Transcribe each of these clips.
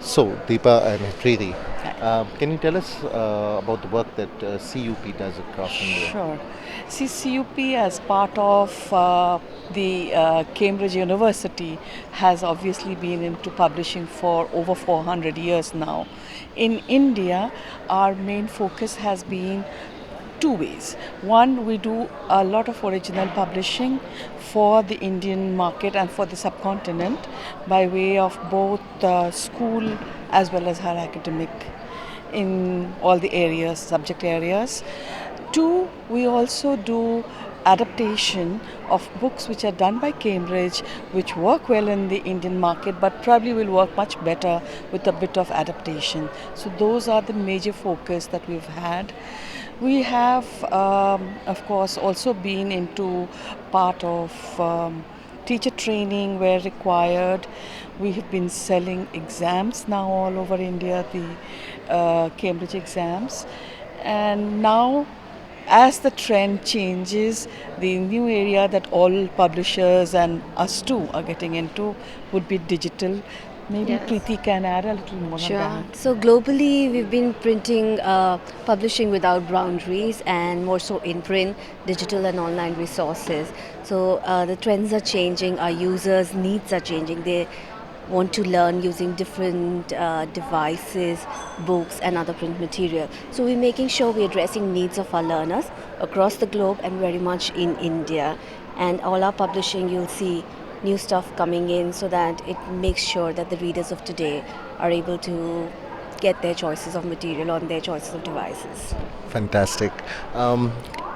So, Deepa and Preeti, can you tell us about the work that CUP does across India? Sure. See, CUP as part of the Cambridge University has obviously been into publishing for over 400 years now. In India, our main focus has been two ways. One, we do a lot of original publishing for the Indian market and for the subcontinent by way of both school as well as higher academic in all the areas, subject areas. Two, we also do adaptation of books which are done by Cambridge, which work well in the Indian market, but probably will work much better with a bit of adaptation. So those are the major focus that we've had. We have, of course, also been into part of teacher training where required. We have been selling exams now all over India, the Cambridge exams. And now, as the trend changes, the new area that all publishers and us too are getting into would be digital. Maybe Yes. Preeti can add a little more on Sure. that. So globally, we've been printing, publishing without boundaries, and more so in print, digital, and online resources. So the trends are changing. Our users' needs are changing. They want to learn using different devices, books, and other print material. So we're making sure we're addressing needs of our learners across the globe and very much in India. And all our publishing, you'll see new stuff coming in so that it makes sure that the readers of today are able to get their choices of material on their choices of devices. Fantastic. Um,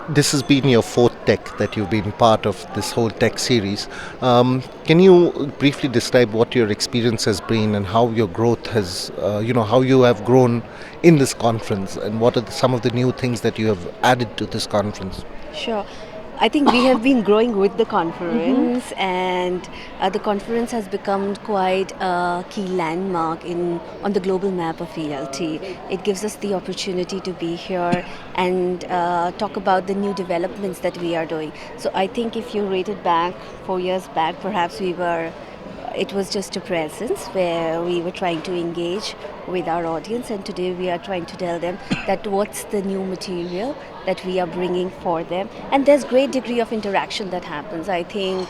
this has been your fourth tech that you've been part of this whole tech series. Can you briefly describe what your experience has been and how your growth has, how you have grown in this conference and what are some of the new things that you have added to this conference? Sure. I think we have been growing with the conference, and the conference has become quite a key landmark in on the global map of ELT. It gives us the opportunity to be here and talk about the new developments that we are doing. So I think if you rate it back 4 years back, perhaps we were it was just a presence where we were trying to engage with our audience, and today we are trying to tell them that what's the new material that we are bringing for them, and there's great degree of interaction that happens. I think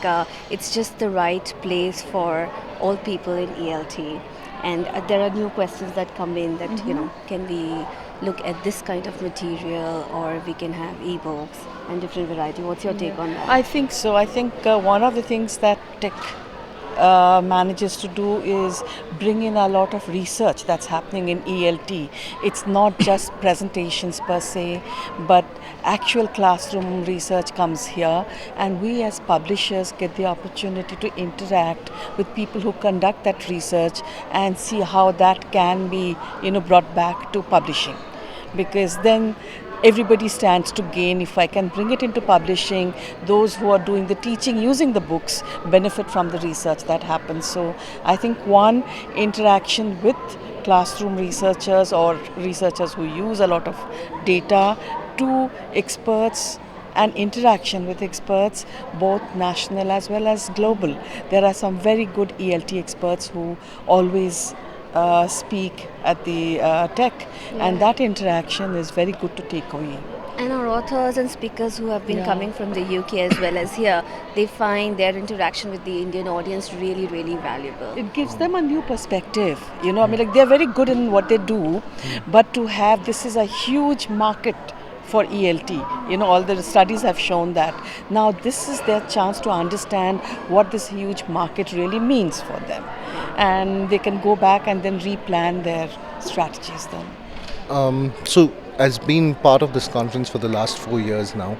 it's just the right place for all people in ELT, and there are new questions that come in that can we look at this kind of material, or we can have ebooks and different variety. What's your take on that? I think so. I think one of the things that tech manages to do is bring in a lot of research that's happening in ELT. It's not just presentations per se, but actual classroom research comes here, and we as publishers get the opportunity to interact with people who conduct that research and see how that can be, brought back to publishing, because then everybody stands to gain. If I can bring it into publishing, those who are doing the teaching using the books benefit from the research that happens. So I think one, interaction with classroom researchers or researchers who use a lot of data. Two, experts and interaction with experts, both national as well as global. There are some very good ELT experts who always speak at the tech, and that interaction is very good to take away. And our authors and speakers who have been Yeah. coming from the UK as well as here, they find their interaction with the Indian audience really, really valuable. It gives them a new perspective. I mean, like, they're very good in what they do, but to have this is a huge market for ELT. All the studies have shown that. Now, this is their chance to understand what this huge market really means for them. And they can go back and then replan their strategies then. So, as being part of this conference for the last 4 years now,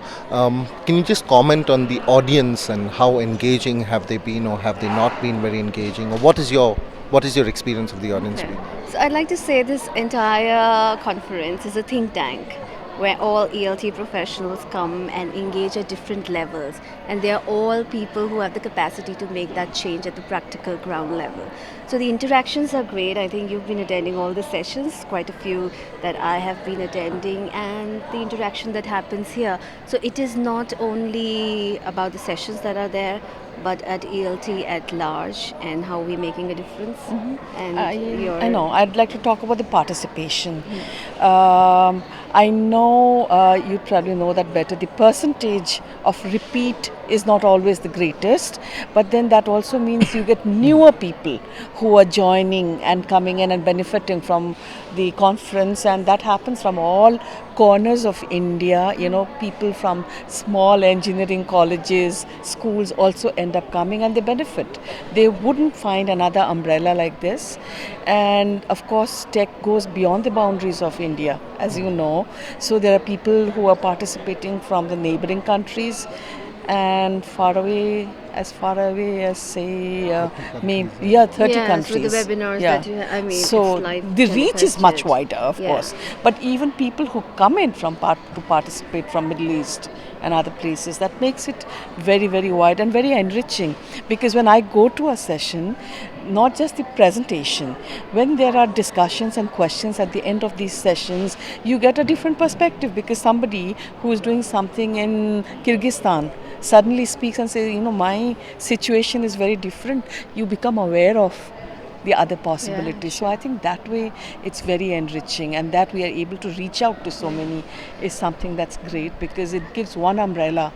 can you just comment on the audience and how engaging have they been, or have they not been very engaging, or what is your experience of the audience Okay. been? So I'd like to say this entire conference is a think tank where all ELT professionals come and engage at different levels, and they are all people who have the capacity to make that change at the practical ground level. So the interactions are great. I think you've been attending all the sessions, quite a few that I have been attending, and the interaction that happens here. So it is not only about the sessions that are there, but at ELT at large, and how we're making a difference. And I know. I'd like to talk about the participation. I know you probably know that better. The percentage of repeat is not always the greatest, but then that also means you get newer people who are joining and coming in and benefiting from the conference, and that happens from all corners of India. You know, people from small engineering colleges, schools also end up coming and they benefit. They wouldn't find another umbrella like this. And of course, tech goes beyond the boundaries of India, as you know. So there are people who are participating from the neighboring countries and far away as say maybe 30 yes, countries. with the webinars Yeah. that you I mean, So it's live the reach is much telecasted. wider, of Yeah. course. But even people who come in to participate from Middle East and other places, that makes it very, very wide and very enriching. Because when I go to a session, not just the presentation, when there are discussions and questions at the end of these sessions, you get a different perspective, because somebody who is doing something in Kyrgyzstan suddenly speaks and says, you know, my situation is very different. You become aware of the other possibilities. So I think that way it's very enriching, and that we are able to reach out to so many is something that's great, because it gives one umbrella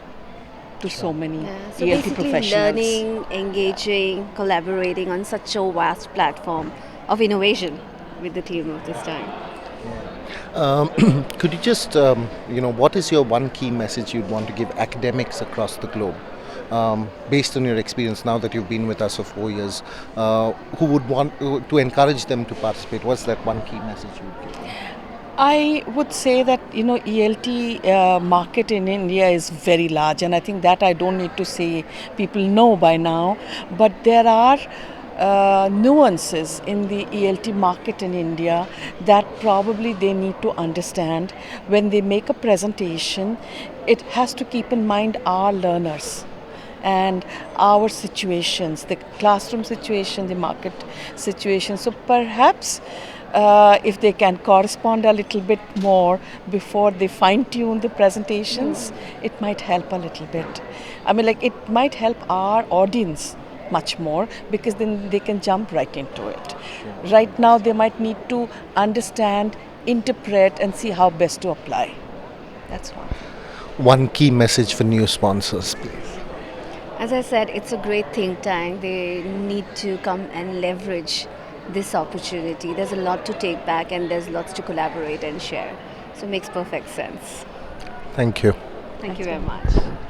to so many Yeah, so ELT basically professionals. learning, engaging, collaborating on such a vast platform of innovation with the theme of this time. Could you just, what is your one key message you'd want to give academics across the globe? Based on your experience now that you've been with us for 4 years, who would want to encourage them to participate? What's that one key message you would give them? I would say that, you know, ELT market in India is very large, and I think that I don't need to say, people know by now. But there are nuances in the ELT market in India that probably they need to understand. When they make a presentation, it has to keep in mind our learners and our situations, the classroom situation, the market situation. So perhaps if they can correspond a little bit more before they fine tune the presentations, it might help a little bit. I mean, like, it might help our audience much more, because then they can jump right into it. Right now, they might need to understand, interpret, and see how best to apply. That's one. One key message for new sponsors, please. As I said, it's a great think tank. They need to come and leverage this opportunity. There's a lot to take back, and there's lots to collaborate and share. So it makes perfect sense. Thank you. Thank you very much.